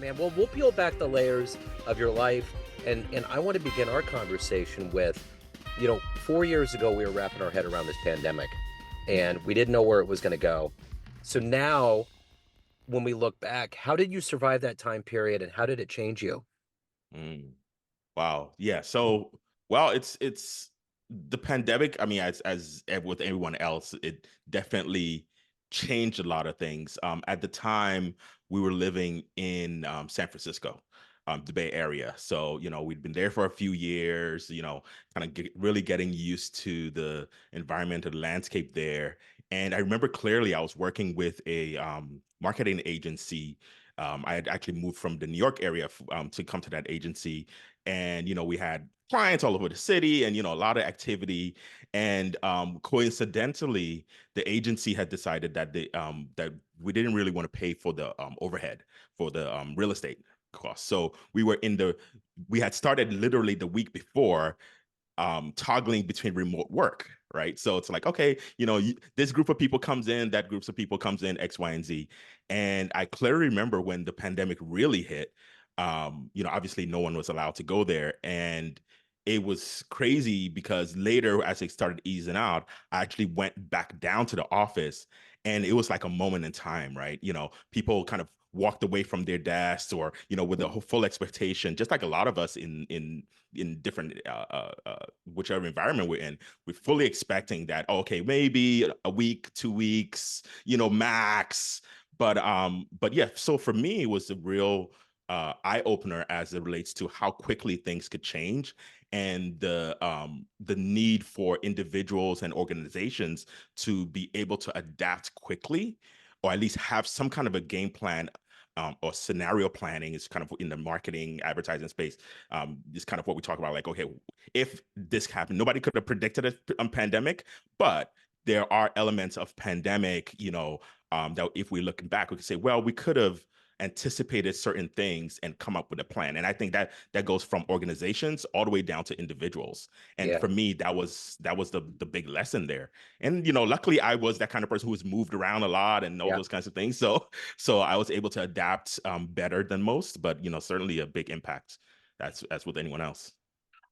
man. Well, we'll peel back the layers of your life, and I want to begin our conversation with, 4 years ago we were wrapping our head around this pandemic, and we didn't know where it was going to go. So now, when we look back, how did you survive that time period, and how did it change you? Mm, wow. Yeah. So, well, it's the pandemic. I mean, as with everyone else, it definitely changed a lot of things. At the time, we were living in San Francisco, the Bay Area. So, we'd been there for a few years. Kind of really getting used to the environment and landscape there. And I remember clearly, I was working with a marketing agency. I had actually moved from the New York area to come to that agency. And, we had clients all over the city and, a lot of activity. And coincidentally, the agency had decided that that we didn't really want to pay for the overhead for the real estate costs. So we had started literally the week before toggling between remote work, right? So it's like, okay, this group of people comes in, that groups of people comes in, X, Y, and Z. And I clearly remember when the pandemic really hit, obviously no one was allowed to go there. And it was crazy because later, as it started easing out, I actually went back down to the office and it was like a moment in time, right? People kind of walked away from their desks or, with a full expectation, just like a lot of us in different whichever environment we're in, we're fully expecting that, okay, maybe a week, 2 weeks, max. But yeah, so for me, it was a real eye opener as it relates to how quickly things could change and the need for individuals and organizations to be able to adapt quickly, or at least have some kind of a game plan or scenario planning is kind of in the marketing advertising space. Is kind of what we talk about. Like, okay, if this happened, nobody could have predicted a pandemic, but there are elements of pandemic, that if we're looking back, we could say, well, we could have anticipated certain things and come up with a plan. And I think that goes from organizations all the way down to individuals. And Yeah. for me, that was the big lesson there. And luckily I was that kind of person who was moved around a lot and all Yeah. those kinds of things. So I was able to adapt better than most, but certainly a big impact as with anyone else.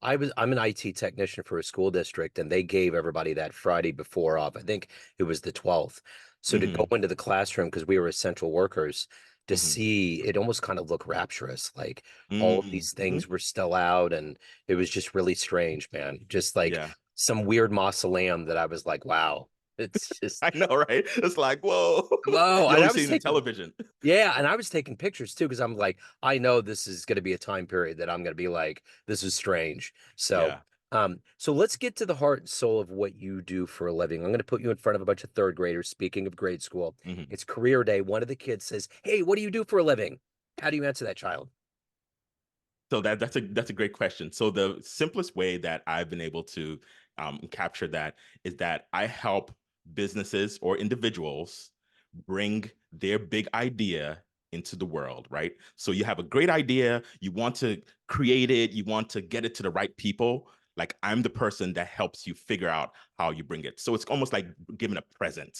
I'm an IT technician for a school district, and they gave everybody that Friday before off. I think it was the 12th. So to go Hmm. into the classroom, because we were essential workers, to Hmm. see it almost kind of looked rapturous. Like all of these Hmm. things were still out, and it was just really strange, man. Just like Yeah. some weird mausoleum that I was like, wow. It's just I know, right? It's like, whoa. whoa. You And only I see was it in taking television. yeah, and I was taking pictures too because I'm like, I know this is going to be a time period that I'm going to be like, this is strange. So, Yeah. so let's get to the heart and soul of what you do for a living. I'm going to put you in front of a bunch of third graders. Speaking of grade school, Hmm. it's career day. One of the kids says, "Hey, what do you do for a living?" How do you answer that child? So that's a great question. So the simplest way that I've been able to capture that is that I help businesses or individuals bring their big idea into the world, right? So you have a great idea, you want to create it, you want to get it to the right people. Like I'm the person that helps you figure out how you bring it. So it's almost like giving a present,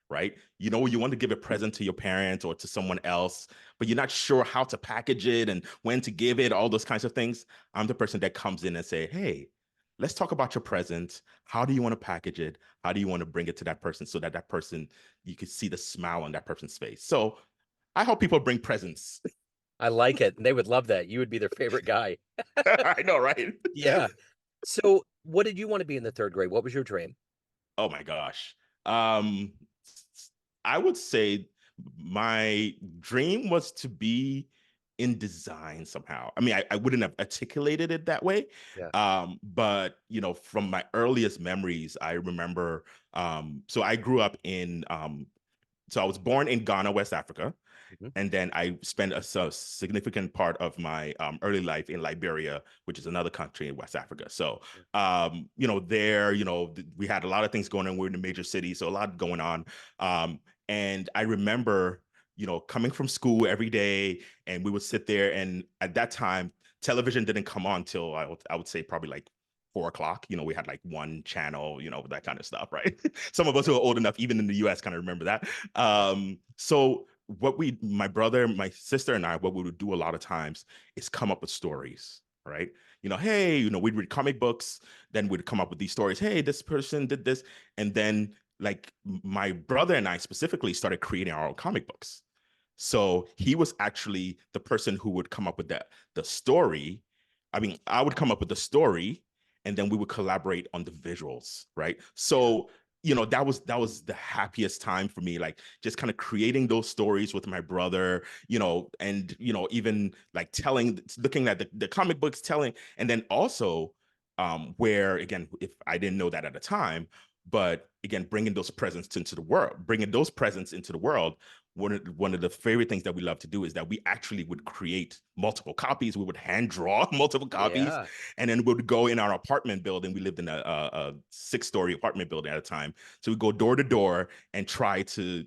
right? You want to give a present to your parents or to someone else, but you're not sure how to package it and when to give it, all those kinds of things. I'm the person that comes in and say, hey, let's talk about your present. How do you want to package it? How do you want to bring it to that person so that that person, you can see the smile on that person's face? So I help people bring presents. I like it. They would love that. You would be their favorite guy. I know, right? Yeah. So, what did you want to be in the third grade? What was your dream? Oh my gosh. Um, I would say my dream was to be in design somehow. I mean, I wouldn't have articulated it that way. Yeah. But from my earliest memories, I remember so I grew up so I was born in Ghana, West Africa. Mhm. And then I spent a significant part of my early life in Liberia, which is another country in West Africa. So, there, we had a lot of things going on. We're in a major city, so a lot going on. And I remember, coming from school every day, and we would sit there. And at that time, television didn't come on till I would say probably like 4 o'clock. We had like one channel, that kind of stuff, right? Some of us who are old enough, even in the US, kind of remember that. So my brother, my sister, and I, what we would do a lot of times is come up with stories, right? Hey, we'd read comic books, then we'd come up with these stories. Hey, this person did this. And then, like, my brother and I specifically started creating our own comic books. So he was actually the person who would come up with the story. I mean, I would come up with the story, and then we would collaborate on the visuals, right? Yeah. So that was the happiest time for me, like just kind of creating those stories with my brother, and even like looking at the comic books, telling, and then also where, again, if I didn't know that at the time, but again, bringing those presents into the world. One of the favorite things that we love to do is that we actually would create multiple copies. We would hand draw multiple copies, Yeah. and then we would go in our apartment building. We lived in a 6-story apartment building at a time, so we go door to door and try to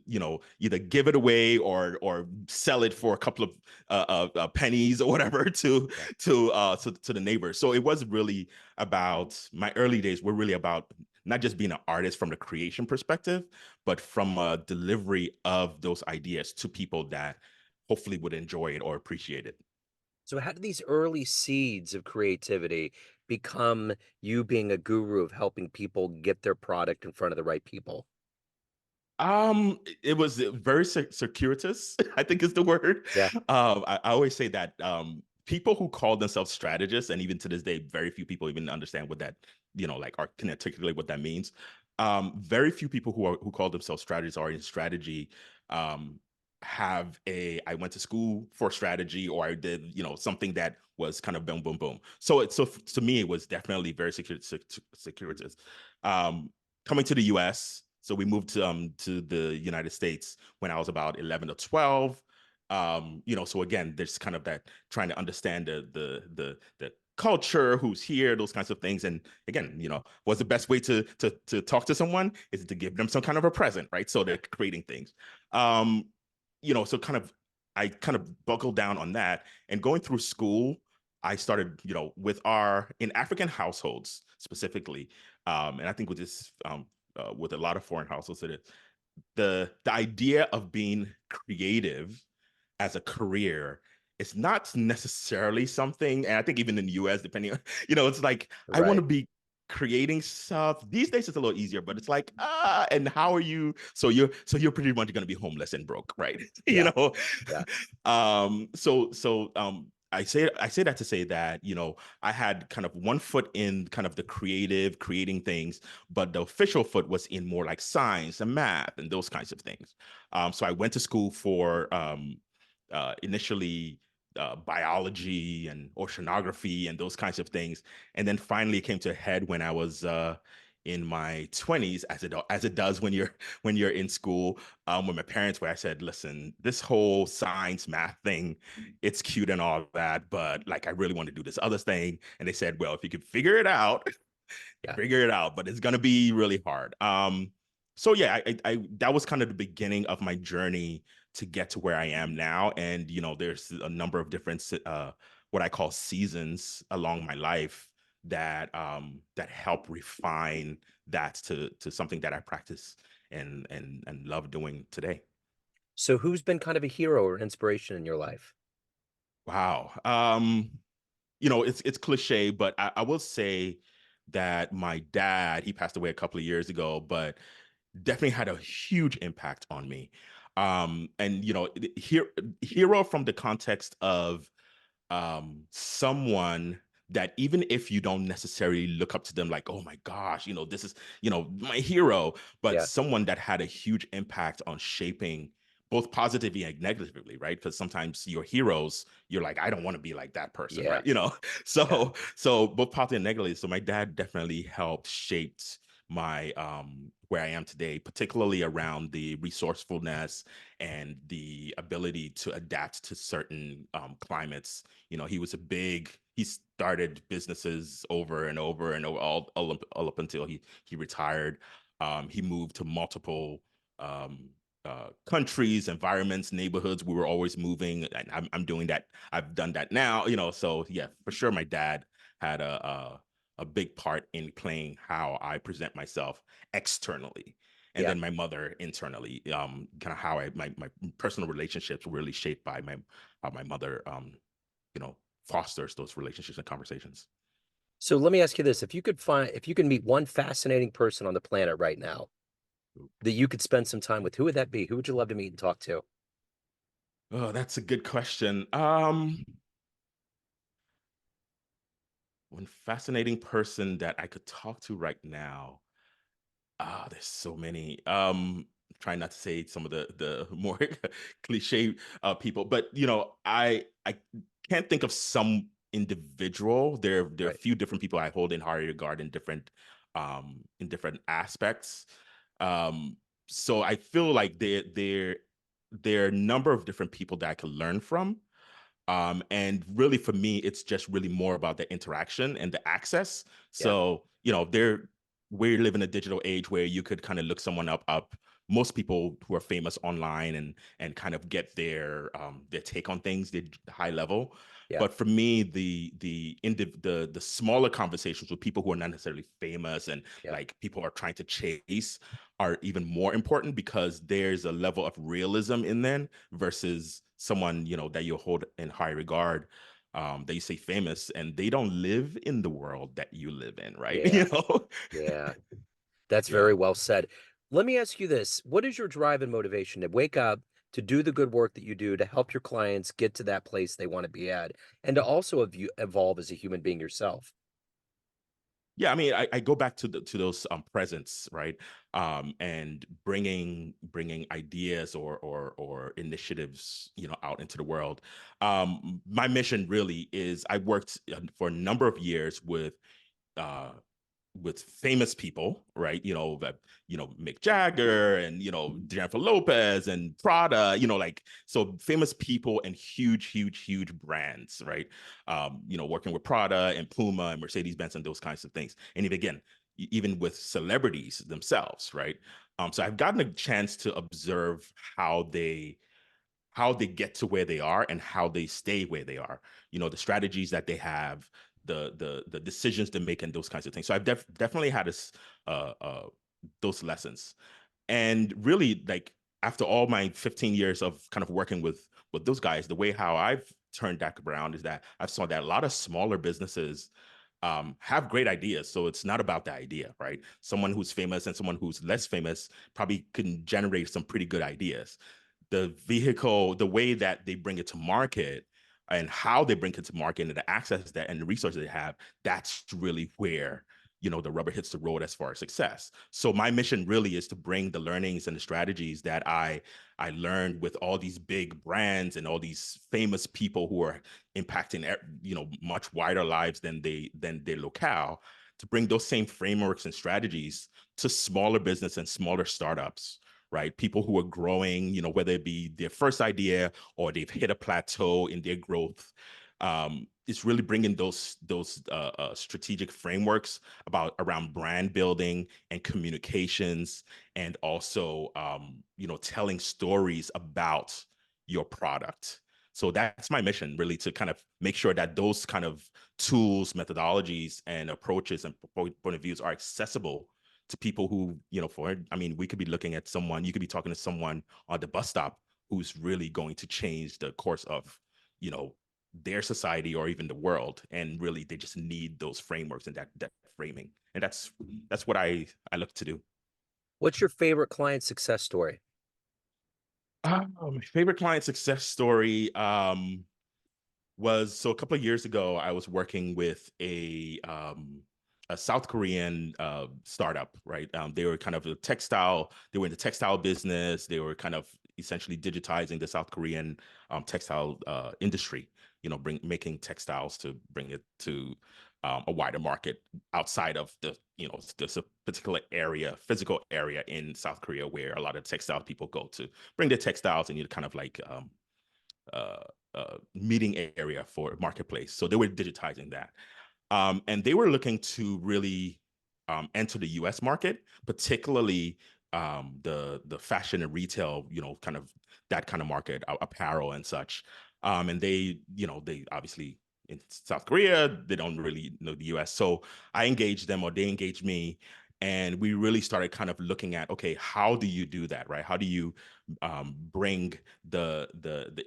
either give it away or sell it for a couple of pennies or whatever to Yeah. to the neighbors. So it was really about my early days. Were really about not just being an artist from the creation perspective, but from a delivery of those ideas to people that hopefully would enjoy it or appreciate it. So how do these early seeds of creativity become you being a guru of helping people get their product in front of the right people? It was very circuitous, I think is the word. Yeah. I always say that people who call themselves strategists, and even to this day, very few people even understand what that, like, or can articulate what that means. Very few people who call themselves strategists or in strategy um have I went to school for strategy, or I did, something that was kind of boom, boom, boom. So to me, it was definitely very circuitous. Um, Coming to the US. So we moved to the United States when I was about 11 or 12. So again, there's kind of that trying to understand the culture, who's here, those kinds of things. And again, what's the best way to talk to someone is to give them some kind of a present, right? So they're creating things. Um, so I kind of buckled down on that. And going through school, I started, in African households specifically, and I think with a lot of foreign households, the idea of being creative as a career is not necessarily something. And I think even in the US, depending on, it's like, I want to Right. be creating stuff. These days it's a little easier, but it's like, and how are you? So you're pretty much going to be homeless and broke, right? Yeah. Yeah. I say that to say that, I had kind of one foot in kind of the creating things, but the official foot was in more like science and math and those kinds of things. So I went to school for initially biology and oceanography and those kinds of things, and then finally it came to a head when I was in my 20s, as it does when you're in school, with my parents, where I said, listen, this whole science math thing, it's cute and all that, but like I really want to do this other thing. And they said, well, if you could figure it out, Yeah. but it's gonna be really hard. So yeah, I that was kind of the beginning of my journey to get to where I am now. And there's a number of different what I call seasons along my life that help refine that to something that I practice and love doing today. So who's been kind of a hero or inspiration in your life? Wow. It's cliche, but I will say that my dad, he passed away a couple of years ago, but definitely had a huge impact on me. And hero from the context of someone that, even if you don't necessarily look up to them like, oh my gosh, this is, my hero, but Yeah. someone that had a huge impact on shaping both positively and negatively, right? Because sometimes your heroes, you're like, I don't want to be like that person, Yeah. right? Yeah. So both positive and negatively. So my dad definitely helped shaped my where I am today, particularly around the resourcefulness and the ability to adapt to certain climates. He started businesses over and over and over, all up until he retired. He moved to multiple um, countries, environments, neighborhoods. We were always moving, and I'm doing that. I've done that now, so yeah, for sure my dad had a big part in playing how I present myself externally. and Yeah. then my mother internally. Kind of how my personal relationships were really shaped by my how my mother you know fosters those relationships and conversations. So let me ask you this. If you could meet one fascinating person on the planet right now that you could spend some time with, who would that be? Who would you love to meet and talk to? Oh, that's a good question. One fascinating person that I could talk to right now. Ah, there's so many. Trying not to say some of the more cliche people, but I can't think of some individual. There are a Right. few different people I hold in high regard in different aspects. Um, so I feel like there are a number of different people that I could learn from. And really for me, it's just really more about the interaction and the access. Yeah. So, we live in a digital age where you could kind of look someone up. Most people who are famous online and kind of get their take on things, the high level. Yeah. But for me, the smaller conversations with people who are not necessarily famous and Yeah. like people are trying to chase are even more important because there's a level of realism in them versus someone that you hold in high regard, that you say famous and they don't live in the world that you live in, right? Yeah. Yeah. That's Yeah. very well said. Let me ask you this. What is your drive and motivation to wake up, to do the good work that you do, to help your clients get to that place they want to be at, and to also evolve as a human being yourself? Yeah, I mean, I go back to those presents, right? And bringing ideas or initiatives, out into the world. My mission really is I worked for a number of years uh, with famous people, right? Mick Jagger and Jennifer Lopez and Prada, like so famous people and huge brands, right? Working with Prada and PUMA and Mercedes Benz and those kinds of things. And even with celebrities themselves, right? So I've gotten a chance to observe how they get to where they are and how they stay where they are. The strategies that they have, the decisions they make, and those kinds of things. So I've definitely had those lessons, and really like after all my 15 years of kind of working with those guys, the way how I've turned that around is that I've saw that a lot of smaller businesses have great ideas. So it's not about the idea, right? Someone who's famous and someone who's less famous probably can generate some pretty good ideas. The vehicle, the way that they bring it to market and how they bring it to market and the access that and the resources they have, that's really where the rubber hits the road as far as success. So my mission really is to bring the learnings and the strategies that I learned with all these big brands and all these famous people who are impacting much wider lives than their locale, to bring those same frameworks and strategies to smaller business and smaller startups, right? People who are growing, whether it be their first idea or they've hit a plateau in their growth. It's really bringing those strategic frameworks around brand building and communications, and also telling stories about your product. So that's my mission, really, to kind of make sure that those kind of tools, methodologies, and approaches and point of views are accessible to people who, we could be looking at someone, you could be talking to someone on the bus stop who's really going to change the course of, you know, their society or even the world. And really, they just need those frameworks and that framing. And that's what I look to do. What's your favorite client success story? My favorite client success story was so a couple of years ago, I was working with a South Korean startup, right? They were kind of they were in the textile business. They were kind of essentially digitizing the South Korean textile industry, making textiles to bring it to a wider market outside of this particular physical area in South Korea where a lot of textile people go to bring their textiles, and kind of like uh, meeting area for marketplace. So they were digitizing that, and they were looking to really enter the U.S. market, particularly the fashion and retail, kind of that kind of market, apparel and such. And they obviously in South Korea, they don't really know the U.S. So I engaged them, or they engaged me, And we really started kind of looking at, okay, how do you do that, right? How do you bring the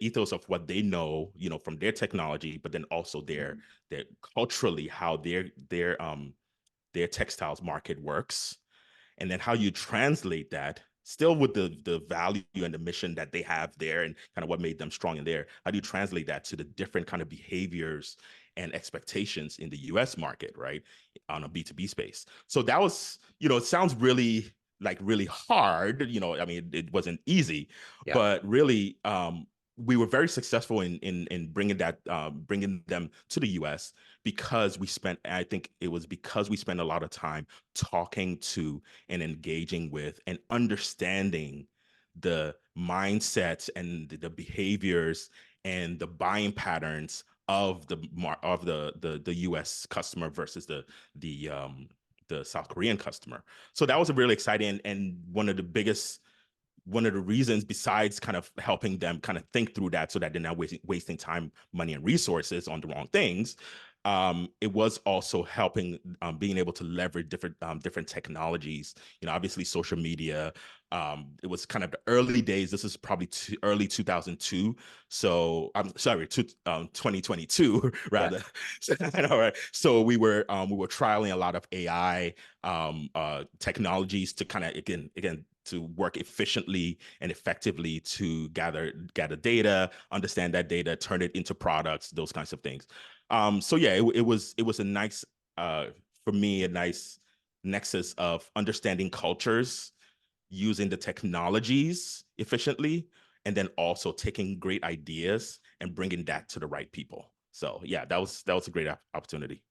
ethos of what they know, from their technology, but then also their culturally how their textiles market works, and then how you translate that still with the value and the mission that they have there and kind of what made them strong in there. How do you translate that to the different kind of behaviors and expectations in the US market, right? On a B2B space. So that was, it sounds really hard, I mean, it wasn't easy, Yeah. but really, we were very successful in bringing them to the US because I think it was because we spent a lot of time talking to and engaging with and understanding the mindsets and the behaviors and the buying patterns of the US customer versus the South Korean customer. So that was a really exciting, and one of the reasons, besides kind of helping them kind of think through that so that they're not wasting time, money, and resources on the wrong things, it was also helping, being able to leverage different technologies. Obviously social media. It was kind of the early days. This is probably early 2002. So I'm sorry, 2022 Yeah. rather. I know, right? So we were trialing a lot of AI technologies to kind of again to work efficiently and effectively to gather data, understand that data, turn it into products, those kinds of things. So yeah, it was a nice, for me, a nice nexus of understanding cultures, using the technologies efficiently, and then also taking great ideas and bringing that to the right people. So yeah, that was a great opportunity.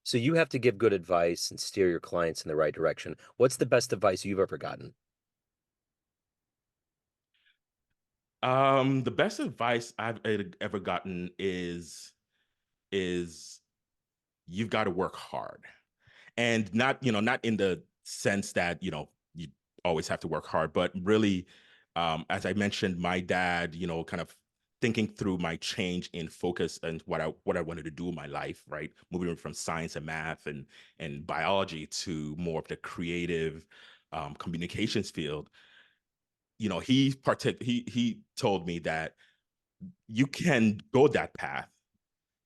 So you have to give good advice and steer your clients in the right direction. What's the best advice you've ever gotten? The best advice I've ever gotten is you've got to work hard, and not in the sense that you always have to work hard, but really, as I mentioned, my dad, kind of thinking through my change in focus and what I wanted to do in my life, right, moving from science and math and biology to more of the creative, communications field. He told me that you can go that path,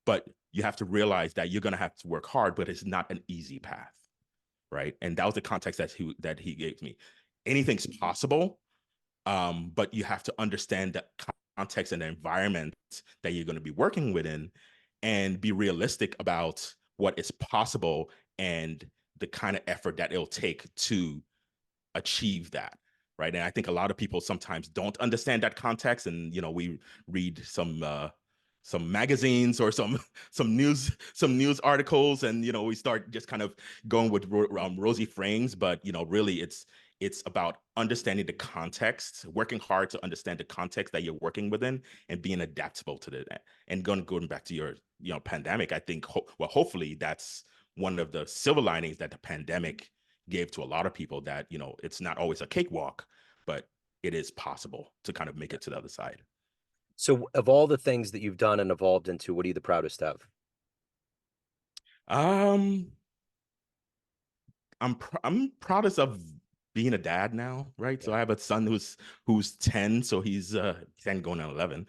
but you have to realize that you're going to have to work hard, but it's not an easy path, right? And that was the context that he gave me. Anything's possible, but you have to understand the context and the environment that you're going to be working within, and be realistic about what is possible and the kind of effort that it'll take to achieve that, right? And I think a lot of people sometimes don't understand that context, and we read some magazines or some news articles, and we start just kind of going with rosy frames, but really it's about understanding the context, working hard to understand the context that you're working within, and being adaptable to that. And going back to your pandemic, I think hopefully that's one of the silver linings that the pandemic gave to a lot of people, that it's not always a cakewalk, but it is possible to kind of make it to the other side. So of all the things that you've done and evolved into, what are you the proudest of? um I'm proudest of being a dad now, right? Yeah. So I have a son who's 10, so he's 10 going on 11.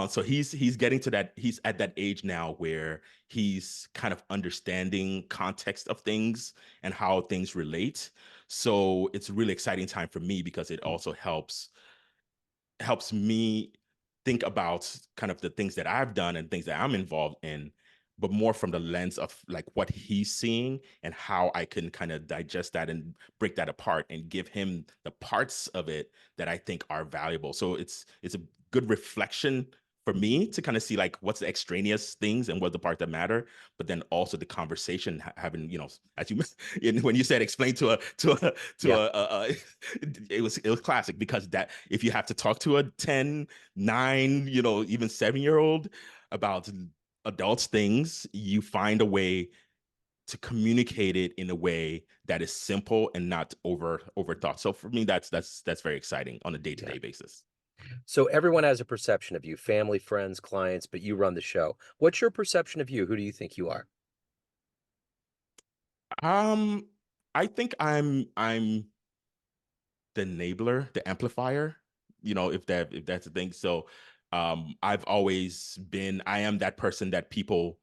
So he's getting to that, he's at that age now where he's kind of understanding context of things and how things relate. So it's a really exciting time for me because it also helps me think about kind of the things that I've done and things that I'm involved in, but more from the lens of like what he's seeing and how I can kind of digest that and break that apart and give him the parts of it that I think are valuable. So it's a good reflection for me to kind of see like what's the extraneous things and what the part that matter, but then also the conversation having, as you when you said explain Yeah. it was classic, because that if you have to talk to a 10, 9, even 7-year old about adults things, you find a way to communicate it in a way that is simple and not overthought. So for me, that's very exciting on a Yeah. day-to-day basis. So everyone has a perception of you, family, friends, clients, but you run the show. What's your perception of you? Who do you think you are? Um, I think I'm the enabler, the amplifier, if that's the thing. So I've always been, I am that person that people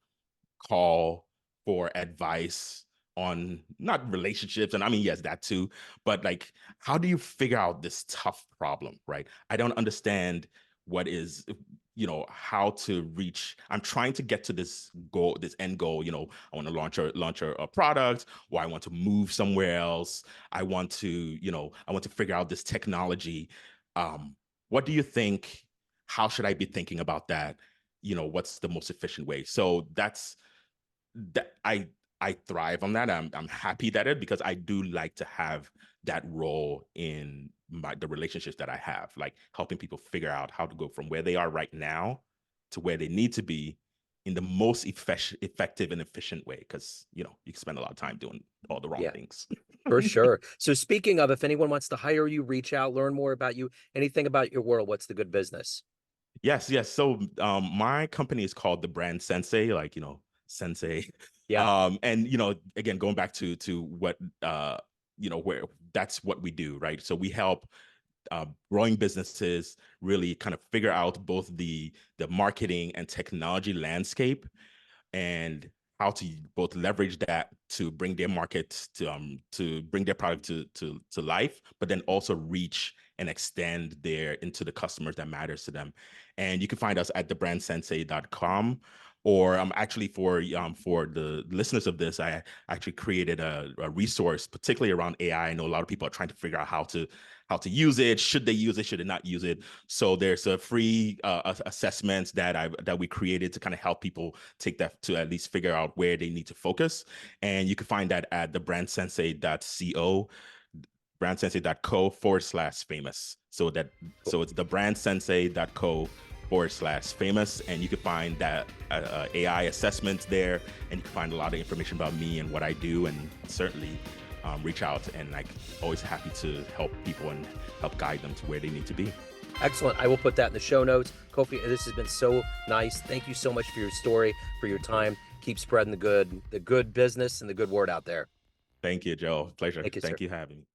call for advice on, not relationships, and I mean, yes, that too, but like, how do you figure out this tough problem, right? I don't understand what is, how to reach. I'm trying to get to this goal, this end goal. I want to launch a product, or I want to move somewhere else. I want to figure out this technology. What do you think? How should I be thinking about that? What's the most efficient way? So that I thrive on that. I'm happy that because I do like to have that role in the relationships that I have, like helping people figure out how to go from where they are right now to where they need to be in the most effective and efficient way. Because you can spend a lot of time doing all the wrong Yeah, things. for sure. So speaking of, if anyone wants to hire you, reach out, learn more about you, anything about your world, what's the good business? Yes, yes. So my company is called the Brand Sensei, like Sensei. Yeah. And again, going back to what where that's what we do, right? So we help growing businesses really kind of figure out both the marketing and technology landscape, and how to both leverage that to bring their market to bring their product to life, but then also reach and extend their into the customers that matters to them. And you can find us at thebrandsensei.com. Or actually, for the listeners of this, I actually created a resource, particularly around AI. I know a lot of people are trying to figure out how to use it. Should they use it? Should they not use it? So there's a free assessments that we created to kind of help people take that to at least figure out where they need to focus. And you can find that at thebrandsensei.co, brandsensei.co/famous. So it's thebrandsensei.co/famous, and you can find that AI assessments there, and you can find a lot of information about me and what I do, and certainly reach out. And like, always happy to help people and help guide them to where they need to be. Excellent. I will put that in the show notes. Kofi, this has been so nice. Thank you so much for your story, for your time. Keep spreading the good business and the good word out there. Thank you, Joe. Pleasure. Thank you, sir. Thank you for having me.